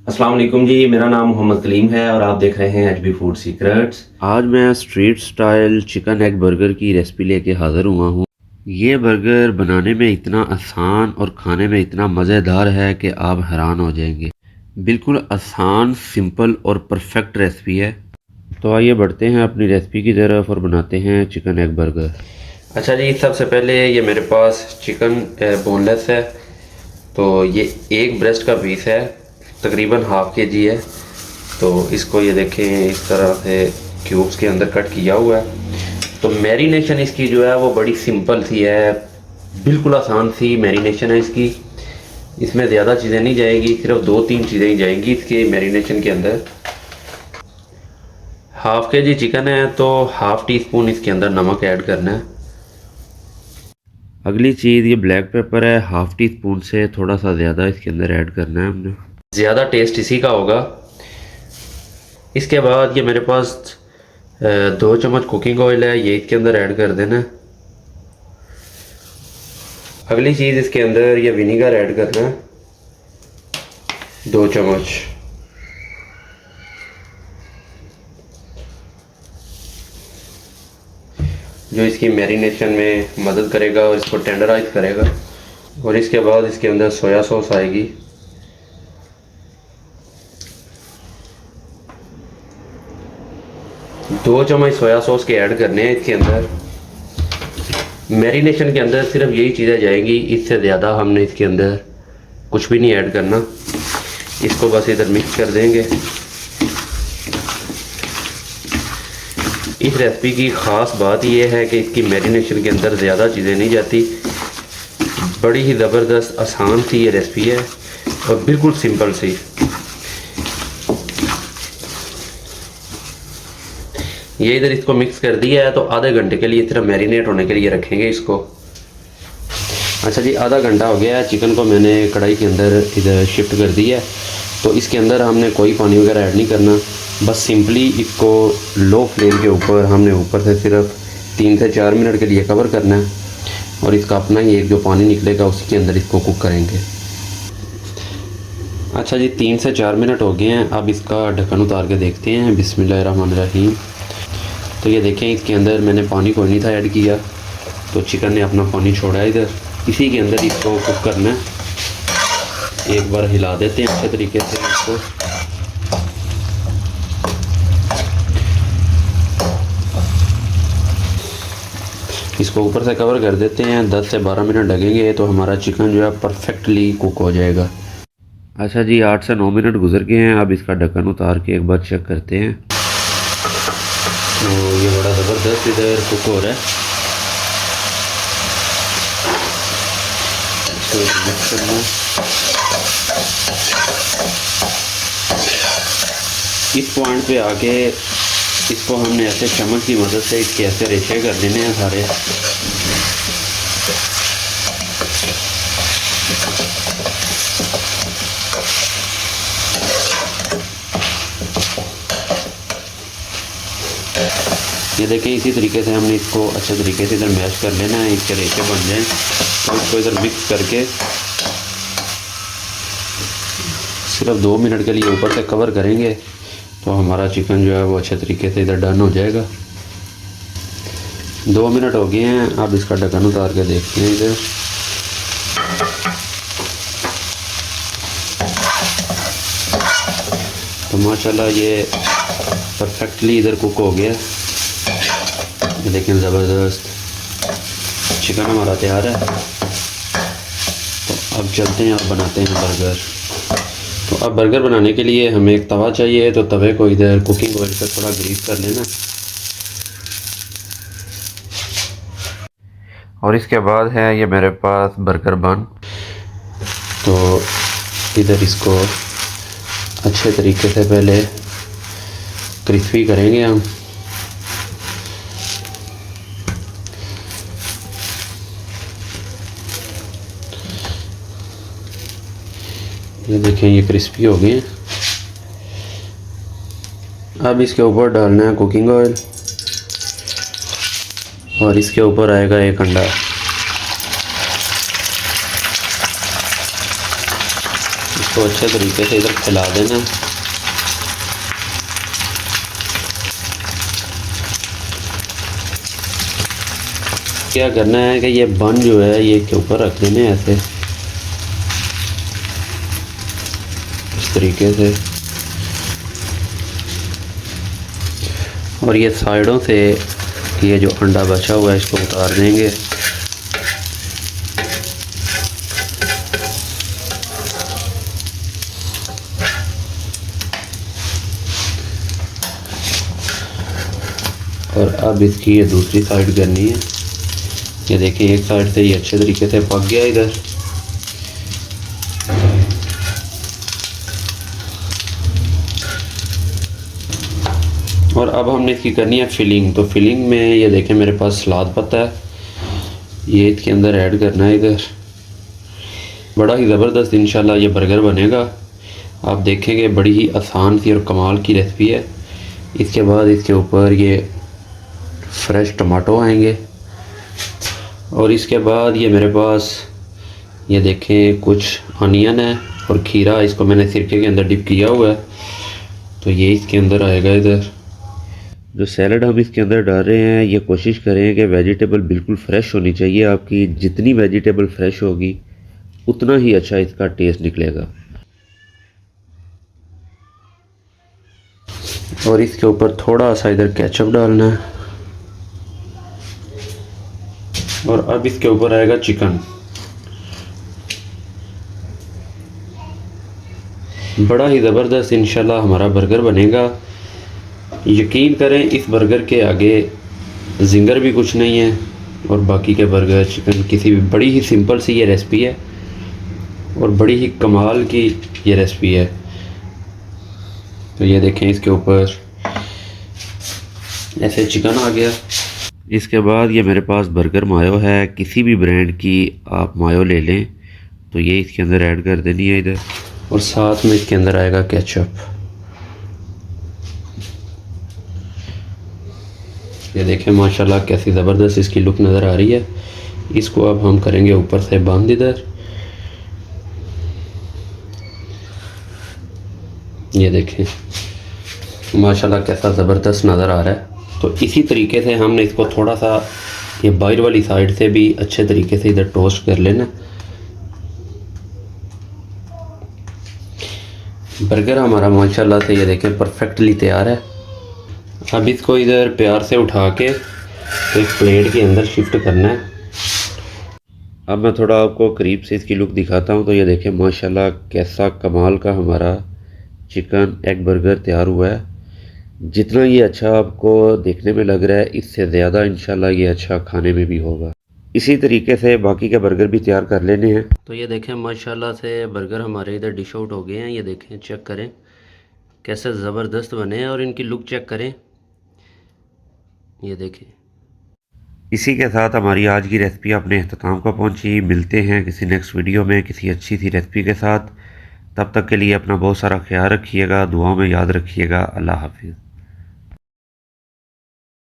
अस्सलाम वालेकुम जी, मेरा नाम मोहम्मद कलीम है और आप देख रहे हैं एचबी फूड सीक्रेट्स। आज मैं street style chicken egg burger की रेसिपी लेके हाज़िर हुआ हूँ। ये बर्गर बनाने में इतना आसान और खाने में इतना मज़ेदार है कि आप हैरान हो जाएंगे। बिल्कुल आसान, सिंपल और परफेक्ट रेसिपी है। तो आइए बढ़ते हैं अपनी रेसिपी की तरफ और बनाते हैं चिकन एग बर्गर। अच्छा जी, सबसे पहले ये मेरे पास चिकन बोनलेस है। तो ये एक ब्रेस्ट का पीस है, तकरीबन हाफ के जी है। तो इसको ये देखें इस तरह से क्यूब्स के अंदर कट किया हुआ है। तो मैरिनेशन इसकी जो है वो बड़ी सिंपल सी है, बिल्कुल आसान सी मैरिनेशन है इसकी। इसमें ज़्यादा चीज़ें नहीं जाएगी, सिर्फ 2-3 चीज़ें ही जाएंगी इसके मैरिनेशन के अंदर। हाफ के जी चिकन है तो हाफ टी स्पून इसके अंदर नमक ऐड करना है। अगली चीज़ ये ब्लैक पेपर है, हाफ टी स्पून से थोड़ा सा ज़्यादा इसके अंदर ऐड करना है हमने। ज़्यादा टेस्ट इसी का होगा। इसके बाद ये मेरे पास 2 चम्मच कुकिंग ऑयल है, ये इसके अंदर ऐड कर देना है। अगली चीज़ इसके अंदर ये विनीगर ऐड करना है, 2 चम्मच। जो इसकी मैरिनेशन में मदद करेगा और इसको टेंडराइज करेगा। और इसके बाद इसके अंदर सोया सॉस आएगी, 2 चम्मच सोया सॉस के ऐड करने हैं इसके अंदर। मैरिनेशन के अंदर सिर्फ यही चीज़ें जाएंगी, इससे ज़्यादा हमने इसके अंदर कुछ भी नहीं ऐड करना। इसको बस इधर मिक्स कर देंगे। इस रेसिपी की ख़ास बात यह है कि इसकी मैरिनेशन के अंदर ज़्यादा चीज़ें नहीं जाती। बड़ी ही ज़बरदस्त आसान सी ये रेसिपी है और बिल्कुल सिंपल सी। ये इधर इसको मिक्स कर दिया है तो आधे घंटे के लिए सिर्फ मैरिनेट होने के लिए रखेंगे इसको। अच्छा जी, आधा घंटा हो गया है। चिकन को मैंने कढ़ाई के अंदर इधर शिफ्ट कर दिया है। तो इसके अंदर हमने कोई पानी वगैरह ऐड नहीं करना, बस सिंपली इसको लो फ्लेम के ऊपर हमने ऊपर से सिर्फ 3 से 4 मिनट के लिए कवर करना है। और इसका अपना ही एक जो पानी निकलेगा उसी के अंदर इसको कुक करेंगे। अच्छा जी, 3 से 4 मिनट हो गए हैं। अब इसका ढक्कन उतार के देखते हैं। बिस्मिल्लाहिर्रहमानिर्रहीम। तो ये देखें, इसके अंदर मैंने पानी कोई नहीं था ऐड किया, तो चिकन ने अपना पानी छोड़ा है। इधर इसी के अंदर इसको कुक करना है। एक बार हिला देते हैं अच्छे तरीके से इसको। इसको ऊपर से कवर कर देते हैं। 10 से 12 मिनट लगेंगे तो हमारा चिकन जो है परफेक्टली कुक हो जाएगा। अच्छा जी, 8 से 9 मिनट गुजर गए हैं। अब इसका ढक्कन उतार के एक बार चेक करते हैं। तो ये बड़ा ज़बरदस्त इधर कुक हो रहा है। इसको मिक्स करना। इस पॉइंट पे आके इसको हमने ऐसे चम्मच की मदद से इसके ऐसे रेशे कर देने हैं सारे। ये देखें, इसी तरीके से हमने इसको अच्छे तरीके से इधर मैश कर लेना है, इसके रेशे बन जाएं। तो इसको इधर मिक्स करके सिर्फ 2 मिनट के लिए ऊपर से कवर करेंगे तो हमारा चिकन जो है वो अच्छे तरीके से इधर डन हो जाएगा। 2 मिनट हो गए हैं। अब इसका ढक्कन उतार के देखते हैं इधर। तो माशाल्लाह ये परफेक्टली इधर कुक हो गया। लेकिन ज़बरदस्त चिकन हमारा तैयार है। तो अब चलते हैं और बनाते हैं बर्गर। तो अब बर्गर बनाने के लिए हमें एक तवा चाहिए। तो तवे को इधर कुकिंग ऑयल से थोड़ा ग्रीस कर लेना। और इसके बाद है ये मेरे पास बर्गर बन। तो इधर इसको अच्छे तरीके से पहले क्रिस्पी करेंगे हम। ये देखें, ये क्रिस्पी हो गए। अब इसके ऊपर डालना है कुकिंग ऑयल और इसके ऊपर आएगा एक अंडा। इसको अच्छे तरीके से इधर फैला देना। क्या करना है कि ये बन जो है ये के ऊपर रख देने ऐसे इस तरीके से, और ये साइडों से ये जो अंडा बचा हुआ है इसको उतार देंगे। और अब इसकी ये दूसरी साइड करनी है। ये देखिए एक साइड से ये अच्छे तरीके से पक गया इधर। और अब हमने इसकी करनी है फिलिंग। तो फिलिंग में ये देखें मेरे पास सलाद पत्ता है, ये इसके अंदर ऐड करना है इधर। बड़ा ही ज़बरदस्त इंशाल्लाह ये बर्गर बनेगा। आप देखेंगे बड़ी ही आसान सी और कमाल की रेसिपी है। इसके बाद इसके ऊपर ये फ्रेश टमाटो आएंगे, और इसके बाद ये मेरे पास ये देखें कुछ अनियन है और खीरा, इसको मैंने सिरके के अंदर डिप किया हुआ है, तो ये इसके अंदर आएगा इधर। जो सैलड हम इसके अंदर डाल रहे हैं ये कोशिश करें कि वेजिटेबल बिल्कुल फ्रेश होनी चाहिए आपकी। जितनी वेजिटेबल फ्रेश होगी उतना ही अच्छा इसका टेस्ट निकलेगा। और इसके ऊपर थोड़ा सा इधर केचप डालना है, और अब इसके ऊपर आएगा चिकन। बड़ा ही ज़बरदस्त इंशाल्लाह हमारा बर्गर बनेगा। यकीन करें इस बर्गर के आगे जिंगर भी कुछ नहीं है, और बाकी के बर्गर चिकन किसी भी, बड़ी ही सिंपल सी ये रेसिपी है और बड़ी ही कमाल की ये रेसिपी है। तो ये देखें इसके ऊपर ऐसे चिकन आ गया। इसके बाद ये मेरे पास बर्गर मायो है, किसी भी ब्रांड की आप मायो ले लें, तो ये इसके अंदर ऐड कर देनी है इधर, और साथ में इसके अंदर आएगा केचप। ये देखें माशाल्लाह कैसी ज़बरदस्त इसकी लुक नज़र आ रही है। इसको अब हम करेंगे ऊपर से बंद इधर। ये देखें माशाल्लाह कैसा ज़बरदस्त नज़र आ रहा है। तो इसी तरीके से हमने इसको थोड़ा सा ये बाहर वाली साइड से भी अच्छे तरीके से इधर टोस्ट कर लेना। बर्गर हमारा माशाल्लाह से ये देखें परफेक्टली तैयार है। अब इसको इधर प्यार से उठा के तो एक प्लेट के अंदर शिफ्ट करना है। अब मैं थोड़ा आपको करीब से इसकी लुक दिखाता हूँ। तो ये देखें माशाल्लाह कैसा कमाल का हमारा चिकन एग बर्गर तैयार हुआ है। जितना ये अच्छा आपको देखने में लग रहा है इससे ज़्यादा इंशाल्लाह ये अच्छा खाने में भी होगा। इसी तरीके से बाकी के बर्गर भी तैयार कर लेने हैं। तो ये देखें माशाल्लाह से बर्गर हमारे इधर डिश आउट हो गए हैं। ये देखें चेक करें कैसे ज़बरदस्त बने हैं, और इनकी लुक चेक करें। ये देखें। इसी के साथ हमारी आज की रेसिपी अपने अख्ताम को पहुंची। मिलते हैं किसी नेक्स्ट वीडियो में किसी अच्छी सी रेसिपी के साथ। तब तक के लिए अपना बहुत सारा ख्याल रखिएगा, दुआओं में याद रखिएगा। अल्लाह हाफिज़।